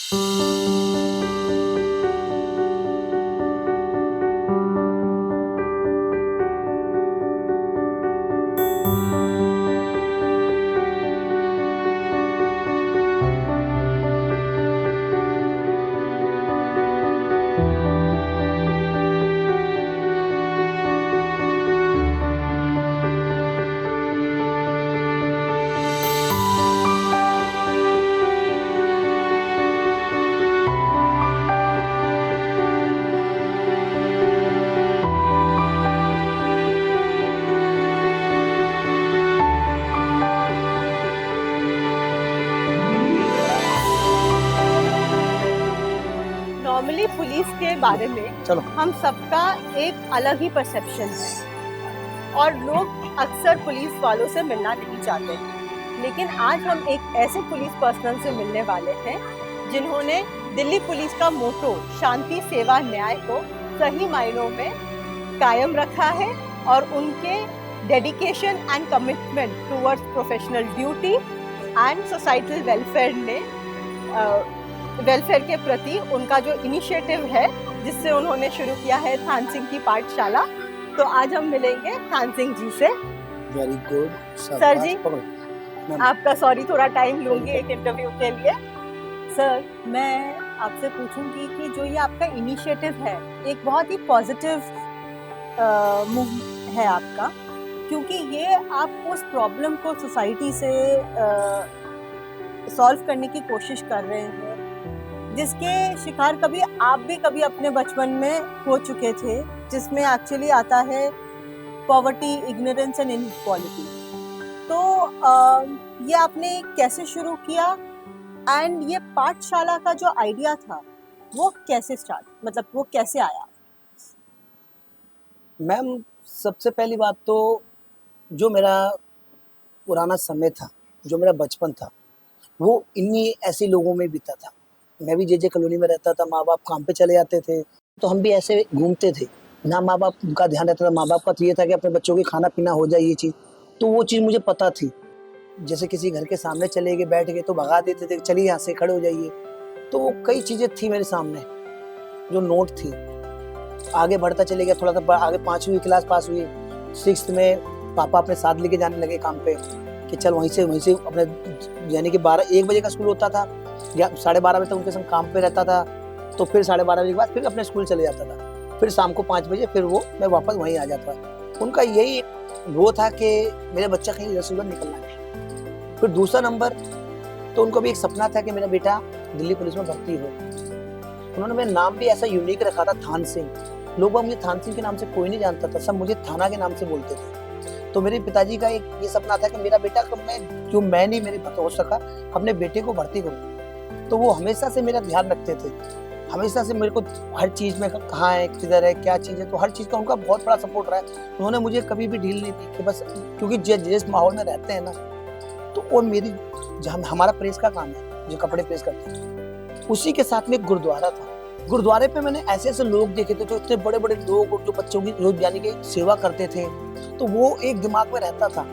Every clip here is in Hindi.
नॉर्मली पुलिस के बारे में चलो हम सबका एक अलग ही परसेप्शन है और लोग अक्सर पुलिस वालों से मिलना नहीं चाहते हैं, लेकिन आज हम एक ऐसे पुलिस पर्सनल से मिलने वाले हैं जिन्होंने दिल्ली पुलिस का मोटो शांति सेवा न्याय को सही मायनों में कायम रखा है और उनके dedication and commitment towards professional duty and societal welfare के प्रति उनका जो इनिशिएटिव है जिससे उन्होंने शुरू किया है थान सिंह की पाठशाला। तो आज हम मिलेंगे थान सिंह जी से। वेरी गुड सर जी, आपका सॉरी थोड़ा टाइम लूंगी एक इंटरव्यू के लिए। सर, मैं आपसे पूछूंगी कि जो ये आपका इनिशिएटिव है एक बहुत ही पॉजिटिव मूव है आपका, क्योंकि ये आप उस प्रॉब्लम को सोसाइटी से सॉल्व करने की कोशिश कर रहे हैं जिसके शिकार आप भी कभी अपने बचपन में हो चुके थे, जिसमें एक्चुअली आता है पॉवर्टी, इग्नोरेंस एंड इनइक्वालिटी। तो ये आपने कैसे शुरू किया एंड ये पाठशाला का जो आइडिया था वो कैसे वो कैसे आया? मैम, सबसे पहली बात तो जो मेरा पुराना समय था, जो मेरा बचपन था, वो इन्हीं ऐसे लोगों में बीता था। मैं भी जे कॉलोनी में रहता था, माँ बाप काम पे चले जाते थे तो हम भी ऐसे घूमते थे ना, माँ बाप का ध्यान रहता था। माँ बाप का तो ये था कि अपने बच्चों की खाना पीना हो जाए, ये चीज़ तो वो चीज़ मुझे पता थी। जैसे किसी घर के सामने चले गए, बैठ गए तो भगा देते थे, चलिए यहाँ से खड़े हो जाइए। तो वो कई चीज़ें थी मेरे सामने जो नोट थी। आगे बढ़ता चले गया, थोड़ा सा आगे 5वीं क्लास पास हुई, 6th में पापा अपने साथ लेके जाने लगे काम पे कि चल वहीं से अपने, यानी कि 1 बजे का स्कूल होता था या 12:30 बजे तक उनके संग काम पे रहता था। तो फिर 12:30 बजे के बाद फिर अपने स्कूल चले जाता था, फिर शाम को 5 बजे फिर मैं वापस वहीं आ जाता। उनका यही वो था कि मेरे बच्चा कहीं रसूल निकलना है। फिर दूसरा नंबर तो उनको भी एक सपना था कि मेरा बेटा दिल्ली पुलिस में भर्ती हो। उन्होंने मेरा नाम भी ऐसा यूनिक रखा था, थान सिंह। लोग मुझे थान सिंह के नाम से कोई नहीं जानता था, सब मुझे थाना के नाम से बोलते थे। तो मेरे पिताजी का एक ये सपना था कि मेरा बेटा मैं नहीं मेरे पता हो सका अपने बेटे को भर्ती करूँ। तो वो हमेशा से मेरा ध्यान रखते थे, हमेशा से मेरे को हर चीज़ में कहाँ है, किधर है, क्या चीज़ है, तो हर चीज़ का उनका बहुत बड़ा सपोर्ट रहा है। उन्होंने मुझे कभी भी ढील नहीं दी कि बस, क्योंकि जिस माहौल में रहते हैं ना, तो वो मेरी हमारा प्रेस का काम है, जो कपड़े प्रेस करते हैं, उसी के साथ में एक गुरुद्वारा था। गुरुद्वारे पे मैंने ऐसे लोग देखे थे जो इतने बड़े बड़े लोग जो बच्चों की रोज यानी कि सेवा करते थे। तो वो एक दिमाग में रहता था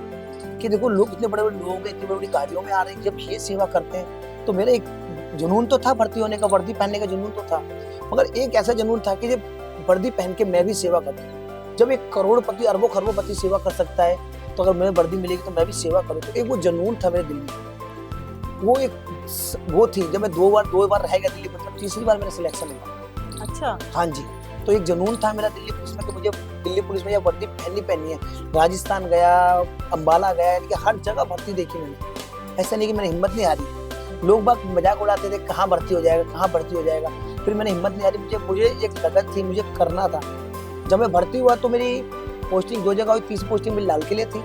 कि देखो लोग इतने बड़े बड़े लोग हैं, इतनी बड़ी बड़ी गाड़ियों में आ रहे हैं, जब ये सेवा करते हैं। तो मेरा एक जुनून तो था भर्ती होने का, वर्दी पहनने का जुनून तो था, मगर एक ऐसा जुनून था कि जब वर्दी पहन के मैं भी सेवा करूँ। जब एक करोड़पति अरबों खरबों सेवा कर सकता है तो अगर मुझे वर्दी मिलेगी तो मैं भी सेवा करूँ। तो एक वो जुनून था मेरे दिल में, वो थी। जब मैं दो बार रह गया दिल्ली पुलिस में, तीसरी बार मेरा सिलेक्शन हुआ। अच्छा। हाँ जी, तो एक जुनून था मेरा दिल्ली पुलिस में कि मुझे दिल्ली पुलिस में यह वर्दी पहननी है। राजस्थान गया, अम्बाला गया, यानी कि हर जगह भर्ती देखी मैंने। ऐसा नहीं कि मैंने हिम्मत नहीं हारी। लोग बाग मजाक उड़ाते थे, कहाँ भर्ती हो जाएगा। फिर मैंने हिम्मत नहीं हारी, मुझे एक लगन थी, मुझे करना था। जब मैं भर्ती हुआ तो मेरी पोस्टिंग 2 जगह हुई। तीसरी पोस्टिंग मेरी लाल किले थी।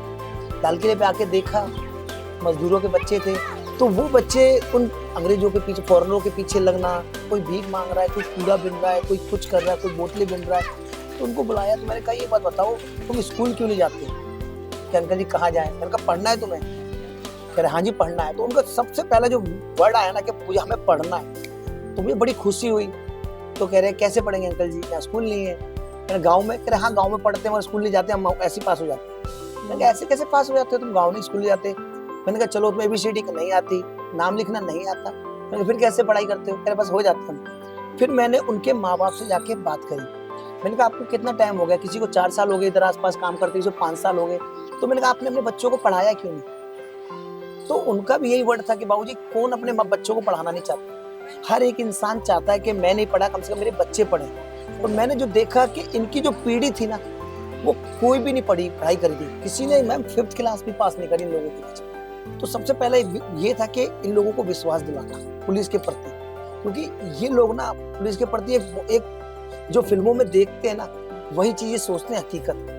लाल किले पे आके देखा मजदूरों के बच्चे थे, तो वो बच्चे उन अंग्रेजों के पीछे, फॉरेनरों के पीछे लगना, कोई भीख मांग रहा है, कोई कूड़ा बिन रहा है, कोई कुछ कर रहा है, कोई बोतलें बिन रहा है। तो उनको बुलाया, तो मैंने कहा ये बात बताओ, तुम स्कूल क्यों नहीं जाते? कि अंकल जी कहाँ जाए? मैंने कहा पढ़ना है तुम्हें। कह रहे हाँ जी पढ़ना है। तो उनका सबसे पहला जो वर्ड आया ना कि मुझे हमें पढ़ना है, तो मुझे बड़ी खुशी हुई। तो कह रहे कैसे पढ़ेंगे अंकल जी, यहाँ स्कूल नहीं है? मैंने गाँव में। कह रहे हाँ गाँव में पढ़ते हैं और स्कूल नहीं जाते, हम ऐसे पास हो जाते हैं। मैंने कहा ऐसे कैसे पास हो जाते हो तुम, गाँव नहीं स्कूल नहीं जाते? मैंने कहा चलो तुम्हें ABCD नहीं आती, नाम लिखना नहीं आता, मैंने कहा, फिर कैसे पढ़ाई करते हो? कह रहे बस हो जाता है। फिर मैंने उनके माँ बाप से जाके बात करी। मैंने कहा आपको कितना टाइम हो गया? किसी को 4 साल हो गए इधर आसपास काम करते, किसी को 5 साल हो गए। तो मैंने कहा आपने अपने बच्चों को पढ़ाया क्यों नहीं? तो उनका भी यही वर्ड था कि बाबूजी कौन अपने बच्चों को पढ़ाना नहीं चाहता, हर एक इंसान चाहता है कि मैं नहीं पढ़ा, कम से कम मेरे बच्चे पढ़े। और मैंने जो देखा कि इनकी जो पीढ़ी थी ना, वो कोई भी नहीं पढ़ाई करी थी, किसी ने मैम 5th क्लास भी पास नहीं करी इन लोगों के बीच। तो सबसे पहले ये था कि इन लोगों को विश्वास दिलाना पुलिस के प्रति, क्योंकि ये लोग ना पुलिस के प्रति एक जो फिल्मों में देखते हैं ना, वही चीजें सोचते हैं हकीकत।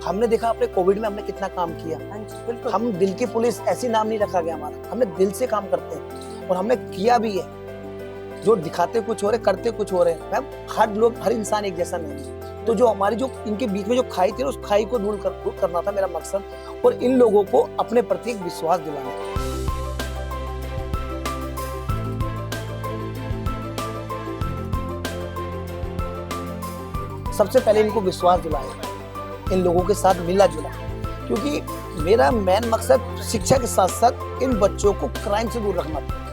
हमने देखा अपने कोविड में हमने कितना काम किया। बिल्कुल। हम दिल की पुलिस ऐसी नाम नहीं रखा गया हमारा, हमने दिल से काम करते हैं और हमने किया भी है। जो दिखाते कुछ हो रहे, करते कुछ हो रहे हैं मैम। हर इंसान एक जैसा नहीं है। तो जो हमारी जो इनके बीच में जो खाई थी, उस खाई को दूर करना था मेरा मकसद, और इन लोगों को अपने प्रति एक विश्वास दिलाना। सबसे पहले इनको विश्वास दिलाया, इन लोगों के साथ मिला जुला, क्योंकि मेरा मेन मकसद शिक्षा के साथ साथ इन बच्चों को क्राइम से दूर रखना था।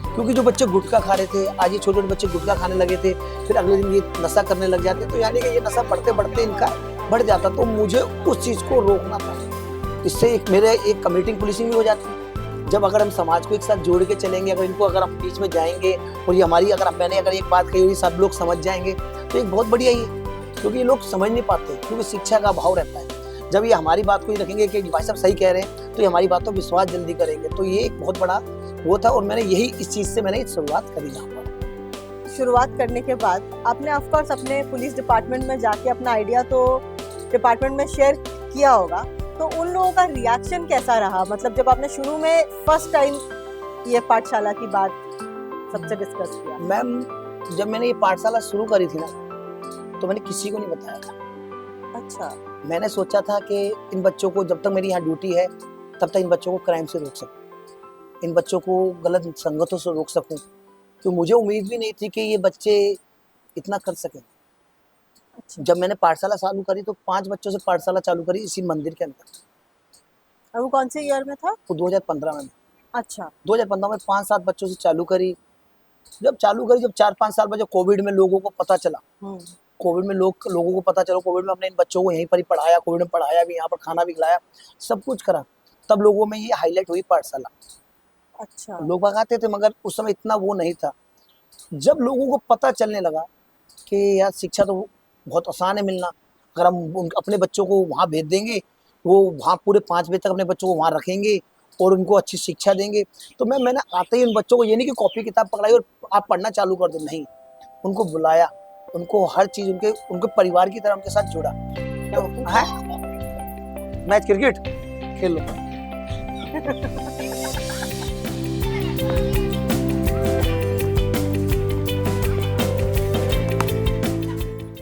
क्योंकि जो बच्चे गुटखा खा रहे थे, आज ये छोटे छोटे बच्चे गुटखा खाने लगे थे, फिर अगले दिन ये नशा करने लग जाते, तो यानी कि ये नशा बढ़ते बढ़ते इनका बढ़ जाता। तो मुझे उस चीज को रोकना था। इससे एक कम्युनिटी पुलिसिंग भी हो जाती है। जब अगर हम समाज को एक साथ जोड़ के चलेंगे, अगर हम बीच में जाएंगे और ये हमारी मैंने एक बात कही हुई सब लोग समझ जाएंगे, तो एक बहुत बढ़िया ही है। क्योंकि ये लोग समझ नहीं पाते, क्योंकि शिक्षा का अभाव रहता है। जब ये हमारी बात को ही रखेंगे कि भाई साहब सही कह रहे हैं, तो ये हमारी बात पर विश्वास जल्दी करेंगे। तो ये एक बहुत बड़ा वो था, और मैंने इस चीज से मैंने शुरुआत करी। यहाँ पर शुरुआत करने के बाद आपने ऑफ कोर्स अपने पुलिस डिपार्टमेंट में जाके अपना आइडिया तो डिपार्टमेंट में शेयर किया होगा, तो उन लोगों का रिएक्शन कैसा रहा? मतलब जब आपने शुरू में फर्स्ट टाइम ये पाठशाला की बात सबसे डिस्कस किया। मैम, जब मैंने ये पाठशाला शुरू करी थी ना, तो मैंने किसी को नहीं बताया था। अच्छा। मैंने सोचा था कि इन बच्चों को, जब तक मेरी यहाँ ड्यूटी है तब तक इन बच्चों को क्राइम से रोक सकूं, इन बच्चों को गलत संगतों से रोक सकूं। तो मुझे उम्मीद भी नहीं थी कि ये बच्चे इतना कर सकें। अच्छा। जब मैंने पाठशाला चालू करी तो 5 बच्चों से पाठशाला चालू करी इसी मंदिर के अंदर। और वो कौन से ईयर में था? वो 2015 में। अच्छा। 2015 में 5-7 बच्चों से चालू करी। जब 4-5 साल बाद जब कोविड में लोगों को पता चला, कोविड में लोगों को पता चला, कोविड में हमने इन बच्चों को यहीं पर ही पढ़ाया, कोविड में पढ़ाया भी, यहाँ पर खाना भी खिलाया, सब कुछ करा, तब लोगों में ये हाईलाइट हुई पाठशाला। अच्छा। लोग भगाते थे, मगर उस समय इतना वो नहीं था। जब लोगों को पता चलने लगा कि यार शिक्षा तो बहुत आसान है मिलना, अगर हम अपने बच्चों को वहाँ भेज देंगे, वो वहाँ पूरे 5 बजे तक अपने बच्चों को वहाँ रखेंगे और उनको अच्छी शिक्षा देंगे। तो मैंने आते ही उन बच्चों को ये नहीं कि कॉपी किताब पकड़ाई और आप पढ़ना चालू कर दो, नहीं, उनको बुलाया, उनको हर चीज उनके परिवार की तरह उनके साथ जुड़ा। मैच क्रिकेट खेल लो।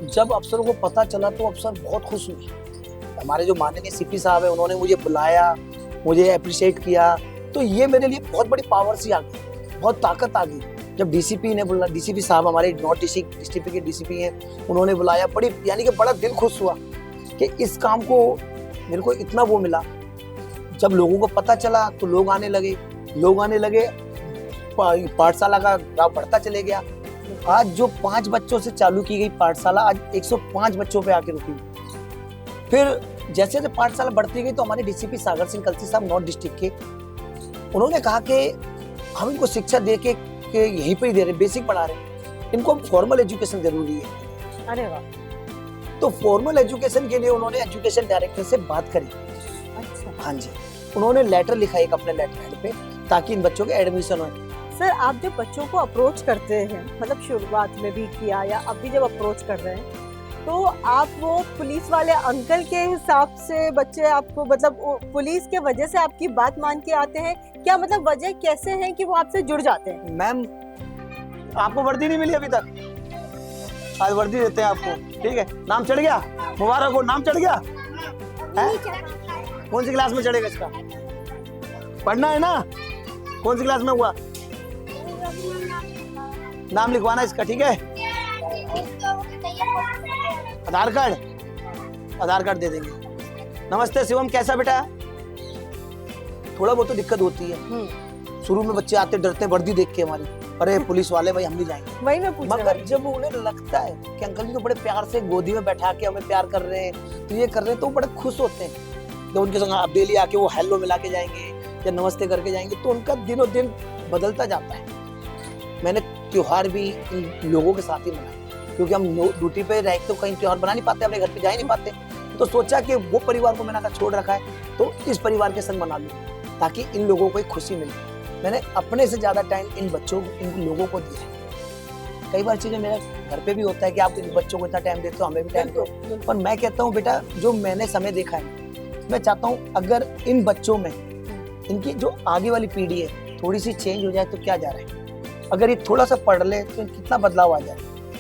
जब अफसरों को पता चला तो अफसर बहुत खुश हुए। हमारे जो माननीय सीपी साहब है, उन्होंने मुझे बुलाया, मुझे अप्रिशिएट किया, तो ये मेरे लिए बहुत बड़ी पावर सी आ गई, बहुत ताकत आ गई। जब डीसीपी ने बुला, डीसीपी साहब हमारे नॉर्थ डिस्ट्रिक्ट के डीसीपी हैं, उन्होंने बुलाया, यानी कि बड़ा दिल खुश हुआ कि इस काम को मेरे को इतना वो मिला। जब लोगों को पता चला तो लोग आने लगे, पाठशाला का गाँव बढ़ता चले गया। आज जो 5 बच्चों से चालू की गई पाठशाला आज 105 बच्चों पे आके रुकी। फिर जैसे जैसे पाठशाला बढ़ती गई तो हमारे डीसीपी सागर सिंह कलसी साहब नॉर्थ डिस्ट्रिक्ट के, उन्होंने कहा कि हम इनको शिक्षा दे के यहीं पर ही दे रहे, बेसिक पढ़ा रहे, इनको फॉर्मल एजुकेशन जरूरी है। अरे वाह। तो फॉर्मल एजुकेशन के लिए उन्होंने एजुकेशन डायरेक्टर से बात करी। अच्छा। हाँ जी, उन्होंने लेटर लिखा एक अपने लेटर हेड पे, ताकि इन बच्चों के एडमिशन हो। सर, आप जब बच्चों को अप्रोच करते हैं, मतलब शुरुआत में भी किया या अभी जब अप्रोच कर रहे हैं, तो आप वो पुलिस वाले अंकल के हिसाब से बच्चे आपको, मतलब पुलिस के वजह से आपकी बात मान के आते हैं क्या? मतलब वजह कैसे है कि वो आपसे जुड़ जाते हैं? मैम, आपको वर्दी नहीं मिली अभी तक, आज वर्दी देते हैं आपको, ठीक है? नाम चढ़ गया, मुबारक हो, नाम चढ़ गया है? कौन सी क्लास में चढ़ेगा इसका? पढ़ना है ना? कौन सी क्लास में हुआ? नाम लिखवाना इसका, ठीक है? आधार कार्ड दे देंगे। नमस्ते शिवम, कैसा बेटा? थोड़ा बहुत तो दिक्कत होती है, शुरू में बच्चे आते डरते वर्दी देख के हमारी, अरे पुलिस वाले भाई हम नहीं जाएंगे। वही मैं पूछ रही मगर हूँ। जब उन्हें लगता है कि अंकल जी तो बड़े प्यार से गोदी में बैठा के हमें प्यार कर रहे हैं, तो ये कर रहे हैं, तो वो बड़े खुश होते हैं। तो उनके संग आप डेली आके वो हेलो मिला के जाएंगे या नमस्ते करके जाएंगे, तो उनका दिनों दिन बदलता जाता है। मैंने त्योहार भी इन लोगों के साथ ही मनाए, क्योंकि हम ड्यूटी पे रह तो कहीं त्योहार बना नहीं पाते, अपने घर पे जा ही नहीं पाते, तो सोचा कि वो परिवार को मैंने अगर छोड़ रखा है तो इस परिवार के संग मना लूं, ताकि इन लोगों को एक खुशी मिले। मैंने अपने से ज्यादा टाइम इन बच्चों इन लोगों को दिया है। कई बार चीजें मेरे घर पे भी होता है कि आप इन बच्चों को इतना टाइम देते हो, हमें भी टाइम दो, पर मैं कहता हूँ बेटा जो मैंने समय देखा है, मैं चाहता हूँ अगर इन बच्चों में इनकी जो आगे वाली पीढ़ी है थोड़ी सी चेंज हो जाए तो क्या जा रहा है। अगर ये थोड़ा सा पढ़ ले तो कितना बदलाव आ जाए।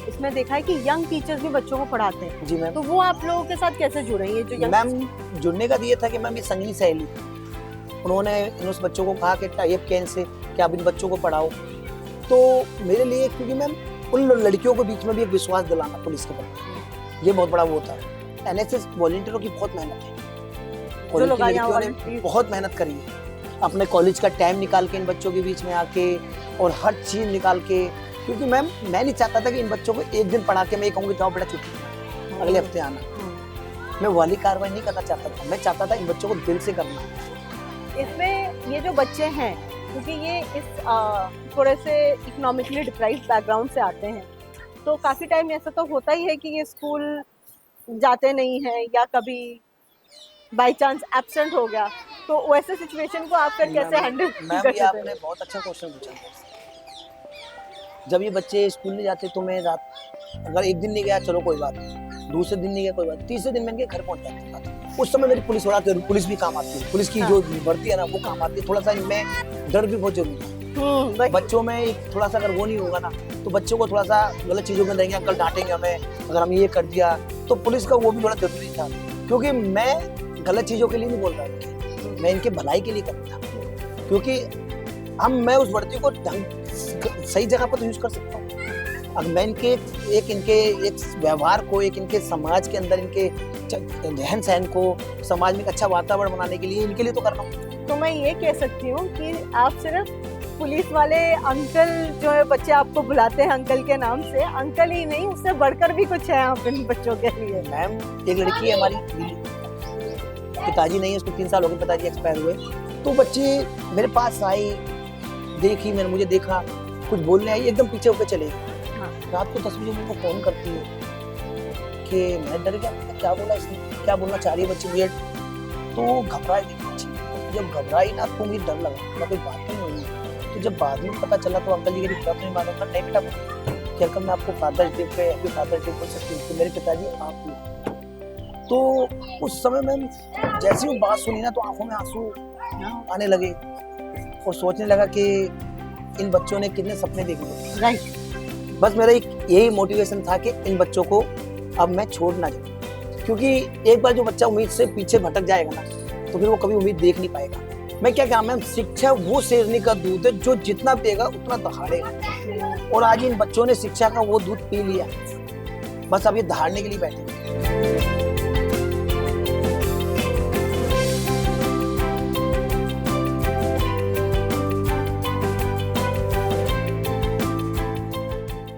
इसमें देखा है कि यंग टीचर्स भी बच्चों को पढ़ाते हैं, जी मैम। तो वो आप लोगों के साथ कैसे जुड़े हैं? ये जो मैम जुड़ने का ये था कि मैम ये संगनी सहेली, उन्होंने उस बच्चों को कहा कि टाइप कैन से कि आप इन बच्चों को पढ़ाओ, तो मेरे लिए क्योंकि मैम उन लड़कियों के बीच में भी एक विश्वास दिलाना पुलिस के प्रति, ये बहुत बड़ा वो था। एनएसएस वॉलंटियरों की बहुत मेहनत है, जो लोग आए लड़कियों ने बहुत मेहनत करी है, अपने कॉलेज का टाइम निकाल के इन बच्चों के बीच में आके और हर चीज निकाल के, क्योंकि मैम मैं नहीं चाहता था कि इन बच्चों को एक दिन पढ़ा के मैं कहूँगी जाओ बेटा छुट्टी अगले हफ्ते आना। मैं वाली कार्रवाई नहीं करना चाहता था, मैं चाहता था इन बच्चों को दिल से करना। इसमें ये जो बच्चे हैं, क्योंकि ये इस थोड़े से इकोनॉमिकली डिप्राइव्ड बैकग्राउंड से आते हैं, तो काफ़ी टाइम ऐसा तो होता ही है कि ये स्कूल जाते नहीं हैं या कभी बाई चांस एब्सेंट हो गया, तो वैसे सिचुएशन को आप फिर कैसे हैंडल मैम करते ये हैं? आपने बहुत अच्छा क्वेश्चन पूछा। जब ये बच्चे स्कूल नहीं जाते तो मैं रात अगर एक दिन नहीं गया चलो कोई बात नहीं, दूसरे दिन नहीं गया कोई बात, तीसरे दिन मैं इनके घर पहुंच जाता था। उस समय मेरी पुलिस वाला पुलिस भी काम आती है, पुलिस की जो वर्दी है ना वो काम आती है। थोड़ा सा इनमें डर भी बहुत जरूरी है। बच्चों में एक थोड़ा सा अगर वो नहीं होगा ना तो बच्चों को थोड़ा सा गलत चीजों में रहेंगे, अंकल डांटेंगे हमें अगर हम ये कर दिया, तो पुलिस का वो भी थोड़ा जरूरी था। क्योंकि मैं गलत चीजों के लिए नहीं बोल रहा था, मैं इनके भलाई के लिए करता था, क्योंकि मैं उस वर्दी को सही जगह पर तो यूज कर सकता हूँ। अब मैं इनके एक व्यवहार को, एक इनके समाज के अंदर इनके रहन सहन को, समाज में एक अच्छा वातावरण बनाने के लिए इनके लिए तो कर रहा हूँ। तो मैं ये कह सकती हूँ कि आप सिर्फ पुलिस वाले अंकल जो है बच्चे आपको बुलाते हैं अंकल के नाम से, अंकल ही नहीं उससे बढ़कर भी कुछ है आप इन बच्चों के लिए। मैम एक लड़की है हमारी, पिताजी नहीं है, उसको 3 साल हो गए पिताजी एक्सपायर हुए, तो बच्चे मेरे पास आई, देखी, मैंने मुझे देखा, कुछ बोलने आई, एकदम पीछे होकर चले। रात को 10 बजे मेरे को फोन करती है कि मैं डर गया, क्या बोला इसने, क्या बोलना चाह रही है बच्ची, वेट तो घबराई थी बच्ची। जब घबराई ना तो मुझे डर लगा, मैं कोई बात नहीं हुई। तो जब बाद में पता चला तो अंकल जी की बात नहीं माना था, नहीं बेटा क्या कर, मैं आपको फादर्स डे पे हैप्पी फादर्स डे बोल सकती हूँ, मेरे पिताजी आप ही। तो उस समय मैम जैसी वो बात सुनी ना तो आंखों में आंसू आने लगे और सोचने लगा कि इन बच्चों ने कितने सपने देखे। राइट। बस मेरा यही मोटिवेशन था कि इन बच्चों को अब मैं छोड़ ना जाऊं, क्योंकि एक बार जो बच्चा उम्मीद से पीछे भटक जाएगा ना तो फिर वो कभी उम्मीद देख नहीं पाएगा। मैं क्या कहूँ मैम, शिक्षा वो शेरनी का दूध है जो जितना पिएगा उतना दहाड़ेगा, और आज इन बच्चों ने शिक्षा का वो दूध पी लिया, बस अब ये दहाड़ने के लिए बैठे।